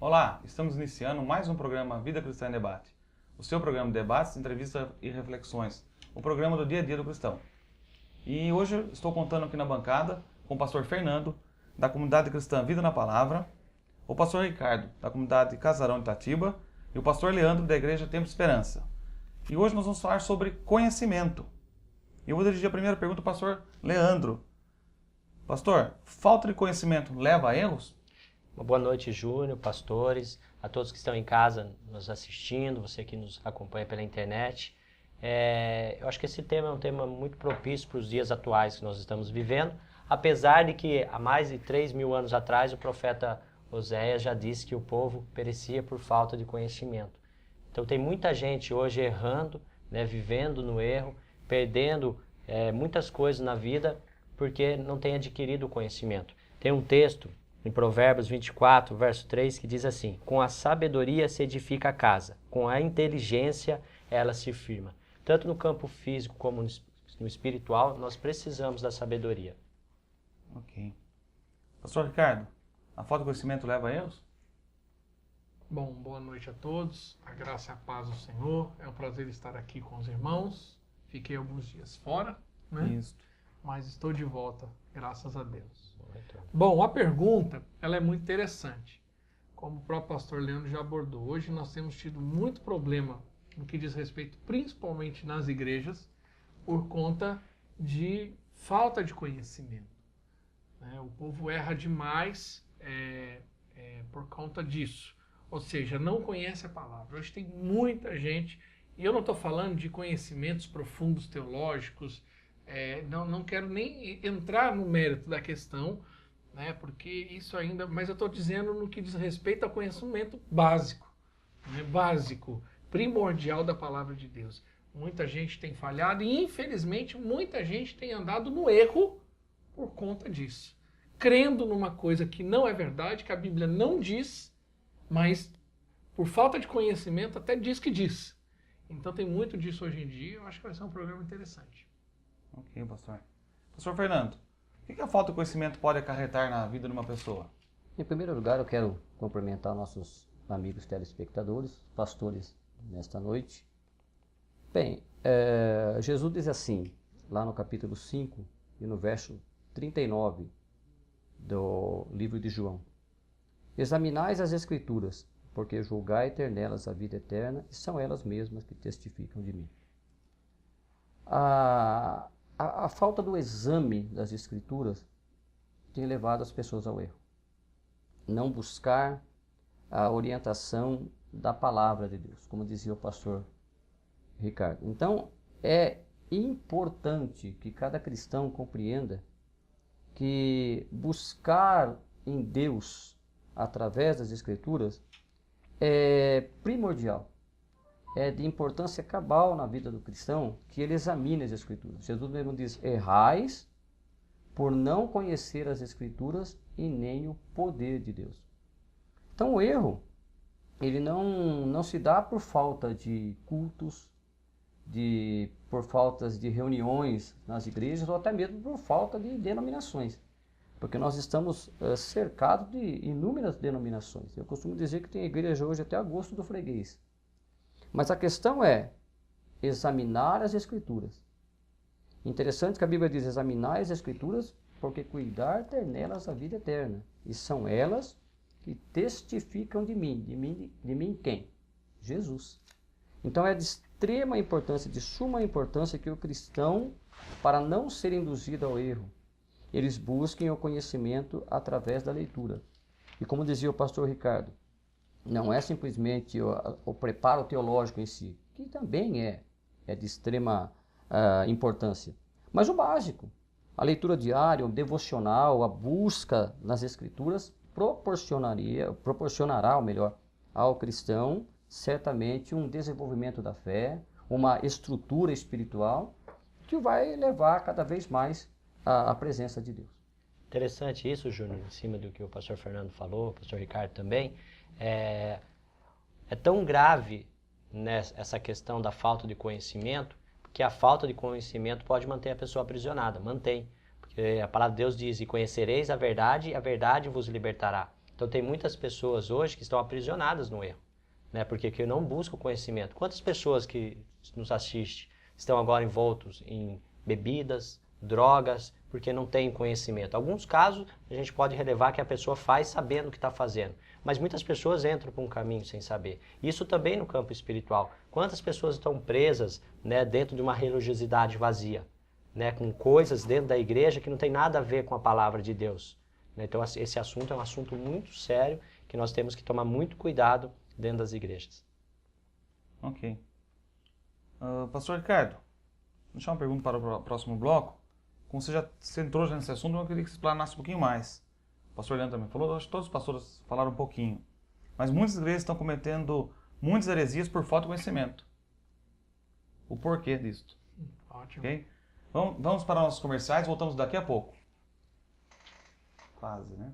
Olá, estamos iniciando mais um programa Vida Cristã em Debate. O seu programa de debates, entrevistas e reflexões. O programa do dia a dia do cristão. E hoje estou contando aqui na bancada com o pastor Fernando, da comunidade cristã Vida na Palavra, o pastor Ricardo, da comunidade Casarão de Itatiba, e o pastor Leandro, da igreja Tempo de Esperança. E hoje nós vamos falar sobre conhecimento. E eu vou dirigir a primeira pergunta ao pastor Leandro. Pastor, falta de conhecimento leva a erros? Uma boa noite, Júnior, pastores, a todos que estão em casa nos assistindo, você que nos acompanha pela internet. Eu acho que esse tema é um tema muito propício para os dias atuais que nós estamos vivendo, apesar de que há mais de 3.000 anos atrás o profeta Oséias já disse que o povo perecia por falta de conhecimento. Então tem muita gente hoje errando, vivendo no erro, perdendo muitas coisas na vida porque não tem adquirido o conhecimento. Tem um texto em Provérbios 24, verso 3, que diz assim: com a sabedoria se edifica a casa, com a inteligência ela se firma. Tanto no campo físico como no espiritual, nós precisamos da sabedoria. Ok. Pastor Ricardo, a falta de conhecimento leva a erros? Bom, boa noite a todos, a graça e a paz do Senhor. É um prazer estar aqui com os irmãos. Fiquei alguns dias fora, Isso. mas estou de volta, graças a Deus. Bom, a pergunta ela é muito interessante. Como o próprio pastor Leandro já abordou, hoje nós temos tido muito problema no que diz respeito, principalmente nas igrejas, por conta de falta de conhecimento. O povo erra demais por conta disso. Ou seja, não conhece a palavra. Hoje tem muita gente, e eu não estou falando de conhecimentos profundos teológicos, não quero nem entrar no mérito da questão, porque isso ainda... Mas eu estou dizendo no que diz respeito ao conhecimento básico, básico, primordial da palavra de Deus. Muita gente tem falhado e, infelizmente, muita gente tem andado no erro por conta disso. Crendo numa coisa que não é verdade, que a Bíblia não diz, mas por falta de conhecimento até diz que diz. Então tem muito disso hoje em dia, eu acho que vai ser um programa interessante. Ok, pastor. Pastor Fernando, o que a falta de conhecimento pode acarretar na vida de uma pessoa? Em primeiro lugar, eu quero cumprimentar nossos amigos telespectadores, pastores, nesta noite. Bem, Jesus diz assim, lá no capítulo 5 e no verso 39 do livro de João: examinais as Escrituras, porque julgai ter nelas a vida eterna, e são elas mesmas que testificam de mim. A falta do exame das Escrituras tem levado as pessoas ao erro. Não buscar a orientação da palavra de Deus, como dizia o pastor Ricardo. Então, é importante que cada cristão compreenda que buscar em Deus através das Escrituras é primordial. É de importância cabal na vida do cristão que ele examine as Escrituras. Jesus mesmo diz: errais por não conhecer as Escrituras e nem o poder de Deus. Então o erro, ele não se dá por falta de cultos, por faltas de reuniões nas igrejas ou até mesmo por falta de denominações. Porque nós estamos cercados de inúmeras denominações. Eu costumo dizer que tem igreja hoje até a gosto do freguês. Mas a questão é examinar as Escrituras. Interessante que a Bíblia diz: examinar as Escrituras, porque cuidar ter nelas a vida eterna. E são elas que testificam de mim. De mim quem? Jesus. Então é de extrema importância, de suma importância, que o cristão, para não ser induzido ao erro, eles busquem o conhecimento através da leitura. E como dizia o pastor Ricardo, não é simplesmente o preparo teológico em si, que também é de extrema importância, mas o básico. A leitura diária, o devocional, a busca nas Escrituras proporcionará, ao cristão, certamente um desenvolvimento da fé, uma estrutura espiritual que vai levar cada vez mais à presença de Deus. Interessante isso, Júnior, em cima do que o pastor Fernando falou, o pastor Ricardo também. É tão grave essa questão da falta de conhecimento, porque a falta de conhecimento pode manter a pessoa aprisionada, mantém. Porque a palavra de Deus diz: e conhecereis a verdade vos libertará. Então tem muitas pessoas hoje que estão aprisionadas no erro, né? Porque que não buscam conhecimento. Quantas pessoas que nos assistem estão agora envoltos em bebidas, drogas, porque não têm conhecimento? Alguns casos a gente pode relevar que a pessoa faz sabendo o que está fazendo, mas muitas pessoas entram por um caminho sem saber. Isso também no campo espiritual. Quantas pessoas estão presas, né, dentro de uma religiosidade vazia, né, com coisas dentro da igreja que não tem nada a ver com a palavra de Deus. Então esse assunto é um assunto muito sério que nós temos que tomar muito cuidado dentro das igrejas. Ok. Pastor Ricardo, vou deixar uma pergunta para o próximo bloco. Como você já entrou nesse assunto, eu queria que você explanasse um pouquinho mais. O pastor Leandro também falou, acho que todos os pastores falaram um pouquinho. Mas muitas igrejas estão cometendo muitas heresias por falta de conhecimento. O porquê disso? Ótimo. Ok? Vamos para nossos comerciais, voltamos daqui a pouco. Quase, né?